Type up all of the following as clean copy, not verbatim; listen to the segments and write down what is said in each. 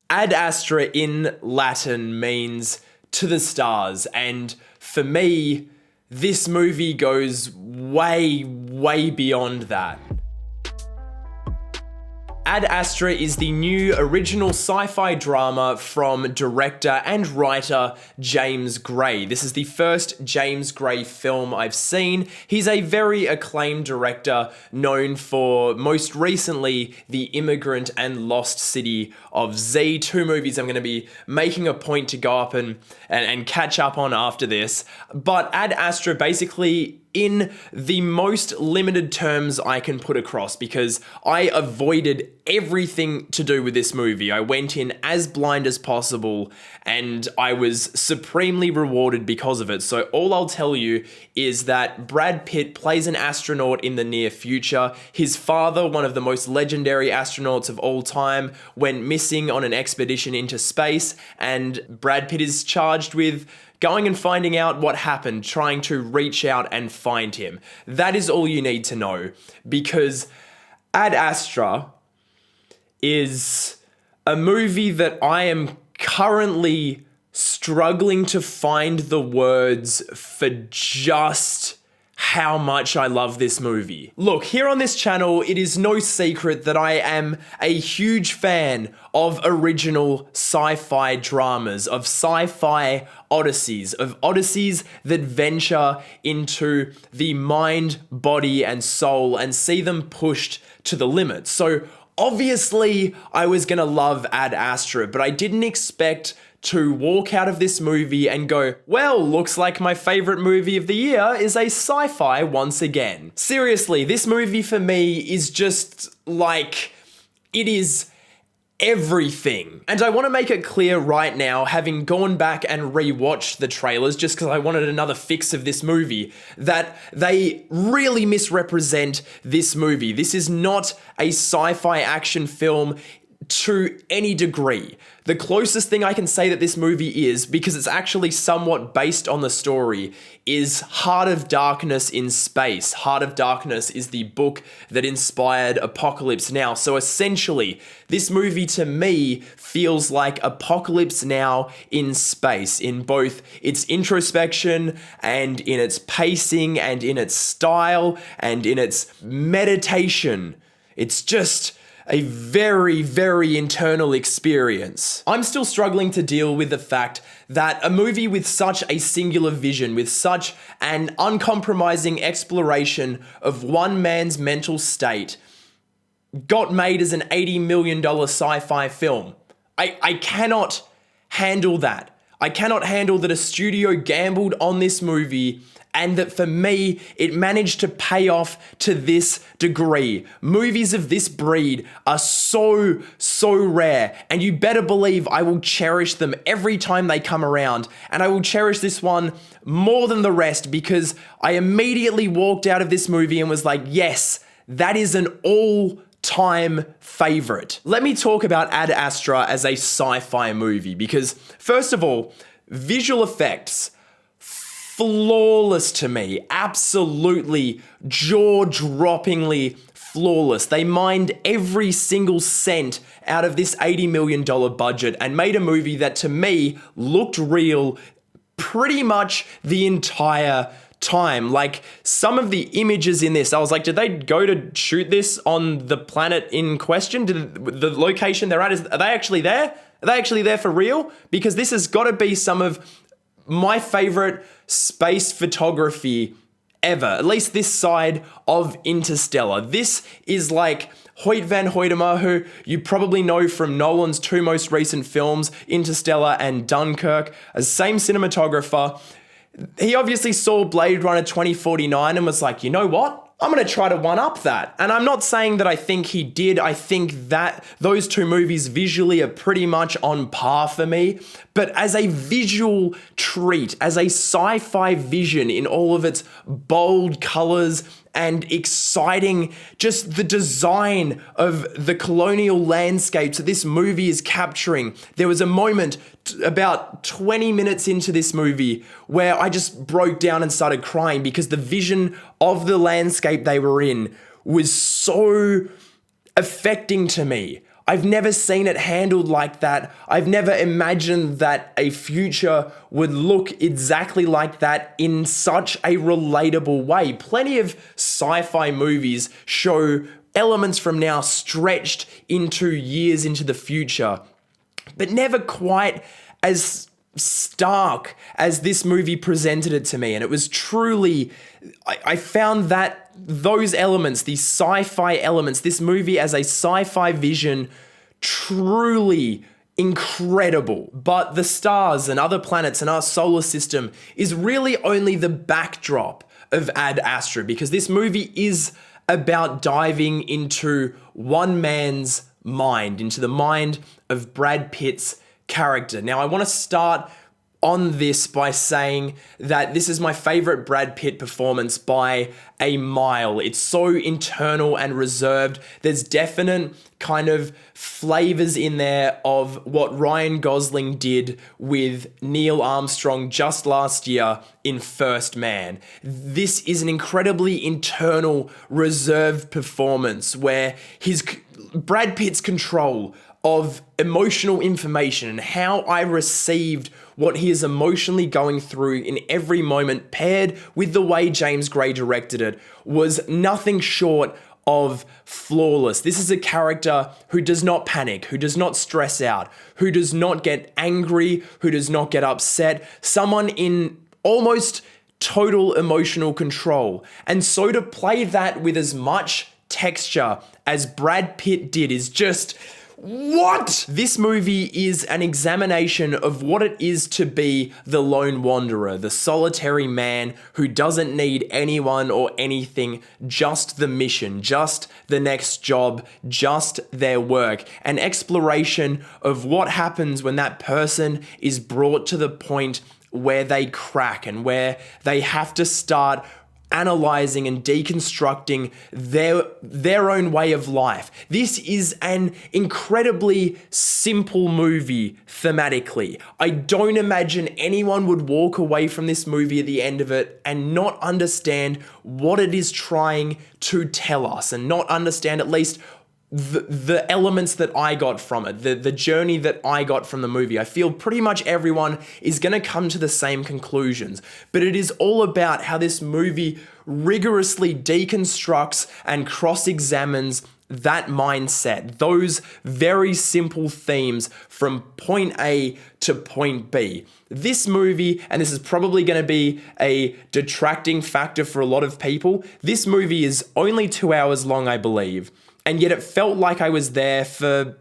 Ad Astra in Latin means to the stars, and for me, this movie goes way, way beyond that. Ad Astra is the new original sci-fi drama from director and writer James Gray. This is the first James Gray film I've seen. He's a very acclaimed director known for most recently The Immigrant and Lost City of Z, two movies I'm going to be making a point to go up and catch up on after this. But Ad Astra basically, in the most limited terms I can put across, because I avoided everything to do with this movie. I went in as blind as possible and I was supremely rewarded because of it. So all I'll tell you is that Brad Pitt plays an astronaut in the near future. His father, one of the most legendary astronauts of all time, went missing on an expedition into space, and Brad Pitt is charged with going and finding out what happened, trying to reach out and find him. That is all you need to know, because Ad Astra is a movie that I am currently struggling to find the words for just how much I love this movie. Look, here on this channel, it is no secret that I am a huge fan of original sci-fi dramas, of sci-fi odysseys, of odysseys that venture into the mind, body, and soul and see them pushed to the limit. So obviously, I was gonna love Ad Astra, but I didn't expect to walk out of this movie and go, well, looks like my favorite movie of the year is a sci-fi once again. Seriously, this movie for me is just like, it is everything. And I want to make it clear right now, having gone back and rewatched the trailers just because I wanted another fix of this movie, that they really misrepresent this movie. This is not a sci-fi action film to any degree. The closest thing I can say that this movie is, because it's actually somewhat based on the story, is Heart of Darkness in Space. Heart of Darkness is the book that inspired Apocalypse Now. So essentially, this movie to me feels like Apocalypse Now in space, in both its introspection and in its pacing and in its style and in its meditation. It's just a very, very internal experience. I'm still struggling to deal with the fact that a movie with such a singular vision, with such an uncompromising exploration of one man's mental state, got made as an $80 million sci-fi film. I cannot handle that. I cannot handle that a studio gambled on this movie and that for me, it managed to pay off to this degree. Movies of this breed are so, so rare, and you better believe I will cherish them every time they come around, and I will cherish this one more than the rest because I immediately walked out of this movie and was like, yes, that is an all-time favorite. Let me talk about Ad Astra as a sci-fi movie because, first of all, visual effects, flawless to me, absolutely jaw-droppingly flawless. They mined every single cent out of this $80 million budget and made a movie that to me looked real pretty much the entire time. Like, some of the images in this, I was like, did they go to shoot this on the planet in question? Did the location they're at, are they actually there? Are they actually there for real? Because this has got to be some of my favorite space photography ever, at least this side of Interstellar. This is like Hoyt van Hoytema, who you probably know from Nolan's two most recent films, Interstellar and Dunkirk, a same cinematographer. He obviously saw Blade Runner 2049 and was like, you know what? I'm going to try to one-up that. And I'm not saying that I think he did. I think that those two movies visually are pretty much on par for me. But as a visual treat, as a sci-fi vision in all of its bold colors and exciting, just the design of the colonial landscapes that this movie is capturing. There was a moment about 20 minutes into this movie where I just broke down and started crying because the vision of the landscape they were in was so affecting to me. I've never seen it handled like that. I've never imagined that a future would look exactly like that in such a relatable way. Plenty of sci-fi movies show elements from now stretched into years into the future, but never quite as stark as this movie presented it to me. And it was truly, I found that those elements, these sci-fi elements, this movie as a sci-fi vision, truly incredible. But the stars and other planets in our solar system is really only the backdrop of Ad Astra, because this movie is about diving into one man's mind, into the mind of Brad Pitt's character. Now, I want to start on this by saying that this is my favorite Brad Pitt performance by a mile. It's so internal and reserved. There's definite kind of flavors in there of what Ryan Gosling did with Neil Armstrong just last year in First Man. This is an incredibly internal, reserved performance where Brad Pitt's control of emotional information and how I received what he is emotionally going through in every moment, paired with the way James Gray directed it, was nothing short of flawless. This is a character who does not panic, who does not stress out, who does not get angry, who does not get upset, someone in almost total emotional control. And so to play that with as much texture as Brad Pitt did is just... what? This movie is an examination of what it is to be the lone wanderer, the solitary man who doesn't need anyone or anything, just the mission, just the next job, just their work. An exploration of what happens when that person is brought to the point where they crack and where they have to start analyzing and deconstructing their own way of life. This is an incredibly simple movie thematically. I don't imagine anyone would walk away from this movie at the end of it and not understand what it is trying to tell us, and not understand at least the elements that I got from it, the journey that I got from the movie. I feel pretty much everyone is going to come to the same conclusions, but it is all about how this movie rigorously deconstructs and cross-examines that mindset, those very simple themes from point A to point B. This movie, and this is probably going to be a detracting factor for a lot of people, this movie is only 2 hours long, I believe. And yet it felt like I was there for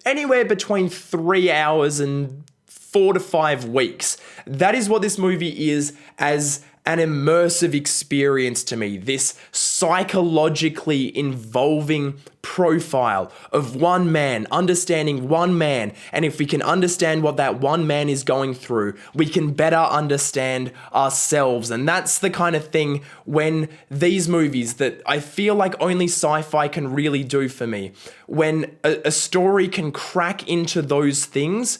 anywhere between 3 hours and 4 to 5 weeks. That is what this movie is as an immersive experience to me. This psychologically involving profile of one man, understanding one man. And if we can understand what that one man is going through, we can better understand ourselves. And that's the kind of thing when these movies that I feel like only sci-fi can really do for me, when a story can crack into those things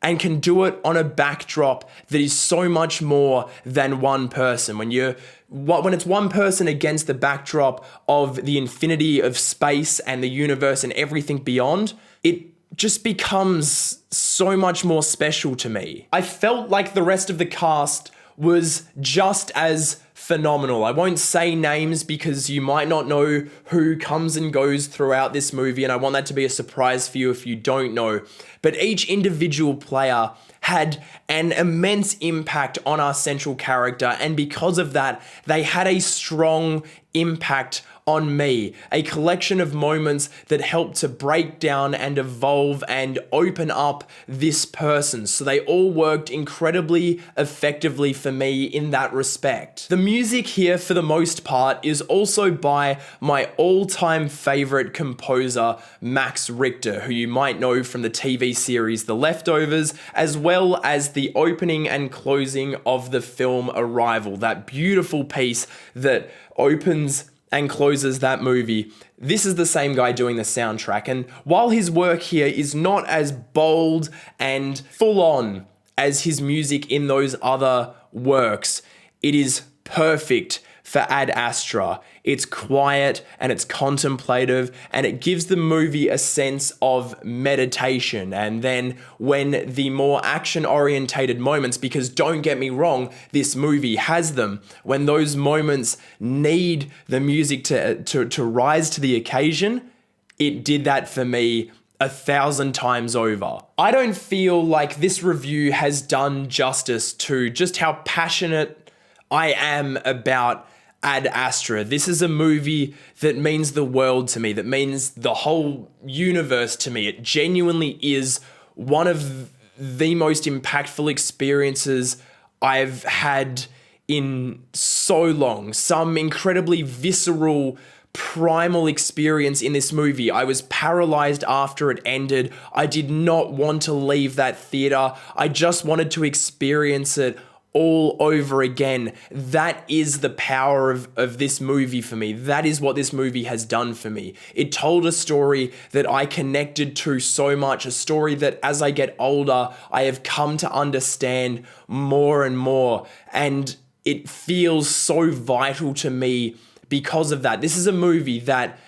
and can do it on a backdrop that is so much more than one person. When it's one person against the backdrop of the infinity of space and the universe and everything beyond, it just becomes so much more special to me. I felt like the rest of the cast was just as phenomenal. I won't say names because you might not know who comes and goes throughout this movie, and I want that to be a surprise for you if you don't know. But each individual player had an immense impact on our central character, and because of that, they had a strong impact on me, a collection of moments that helped to break down and evolve and open up this person. So they all worked incredibly effectively for me in that respect. The music here, for the most part, is also by my all-time favorite composer, Max Richter, who you might know from the TV series The Leftovers, as well as the opening and closing of the film Arrival, that beautiful piece that opens and closes that movie. This is the same guy doing the soundtrack, and while his work here is not as bold and full on as his music in those other works, it is perfect for Ad Astra. It's quiet and it's contemplative, and it gives the movie a sense of meditation. And then when the more action-orientated moments, because don't get me wrong, this movie has them, when those moments need the music to rise to the occasion, it did that for me 1,000 times over. I don't feel like this review has done justice to just how passionate I am about Ad Astra. This is a movie that means the world to me, that means the whole universe to me. It genuinely is one of the most impactful experiences I've had in so long. Some incredibly visceral, primal experience in this movie. I was paralyzed after it ended. I did not want to leave that theater. I just wanted to experience it all over again. That is the power of this movie for me. That is what this movie has done for me. It told a story that I connected to so much, a story that as I get older, I have come to understand more and more. And it feels so vital to me because of that. This is a movie that,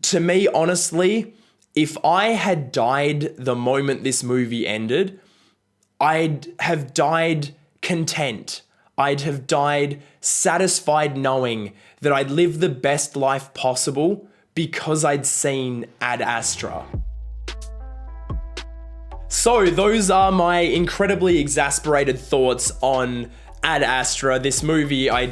to me, honestly, if I had died the moment this movie ended, I'd have died content. I'd have died satisfied knowing that I'd lived the best life possible because I'd seen Ad Astra. So those are my incredibly exasperated thoughts on Ad Astra, this movie. I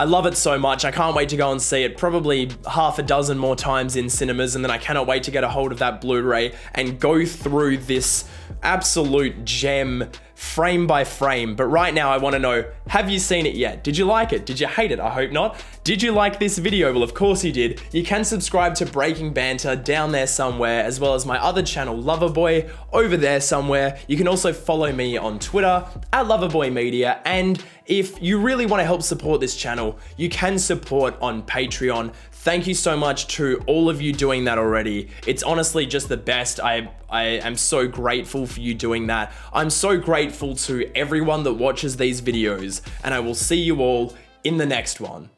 love it so much. I can't wait to go and see it probably half a dozen more times in cinemas, and then I cannot wait to get a hold of that Blu-ray and go through this absolute gem frame by frame. But right now I want to know, have you seen it yet? Did you like it? Did you hate it? I hope not. Did you like this video? Well, of course you did. You can subscribe to Breaking Banter down there somewhere, as well as my other channel, Loverboy, over there somewhere. You can also follow me on Twitter at Loverboy Media, and if you really want to help support this channel, you can support on Patreon. Thank you so much to all of you doing that already. It's honestly just the best. I am so grateful for you doing that. I'm so grateful to everyone that watches these videos, and I will see you all in the next one.